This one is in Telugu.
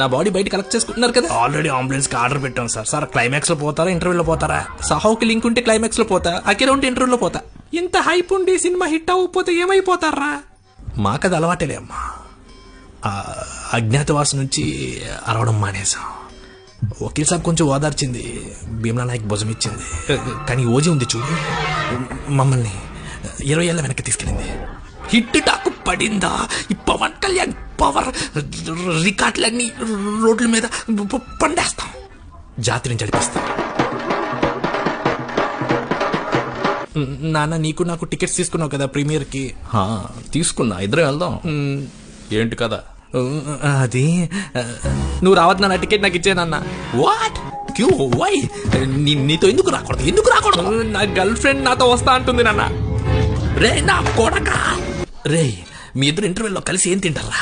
నా బాడీ బయట కలెక్ట్ చేసుకుంటున్నారు కదా. ఆల్రెడీ అంబులెన్స్ కి ఆర్డర్ పెట్టాం సార్. సార్ క్లైమాక్స్ లో పోతారా ఇంటర్వ్యూలో పోతారా? సహావుకి లింక్ ఉంటే క్లైమాక్స్ లో పోతా, అఖిల ఉంటే ఇంటర్వ్యూలో పోతా. ఇంత హైప్ ఉండి సినిమా హిట్ అవ్వకపోతే ఏమైపోతారా? మాకది అలవాటేలే అమ్మా. అజ్ఞాతవాసం నుంచి అరవడం మానేసాం. వకీల్ సాబ్ కొంచెం ఓదార్చింది, భీమ్లా నాయక్ భుజం ఇచ్చింది. కానీ ఓజీ ఉంది చూడు, మమ్మల్ని 20 ఏళ్ళ వెనక్కి తీసుకెళ్ళింది. హిట్ టాకు పడిందా, ఈ పవన్ కళ్యాణ్ పవర్ రికార్డులన్నీ రోడ్ల మీద పండేస్తాం, జాతిని జడిపిస్తాం. నాన్న నీకు నాకు టికెట్స్ తీసుకున్నావు కదా ప్రీమియర్ కి. తీసుకున్నా, ఇద్దరం వెళ్దాం. ఏంటి కదా అది నువ్వు రావద్దు నాన్న, టికెట్ నాకు ఇచ్చేనన్న. What queue why? నీతో ఎందుకు రాకూడదు? నా గర్ల్ ఫ్రెండ్ నాతో వస్తా అంటుంది నాన్న. రే నా కొడక, రే మీ ఇద్దరు ఇంటర్వ్యూలో కలిసి ఏం తింటారా?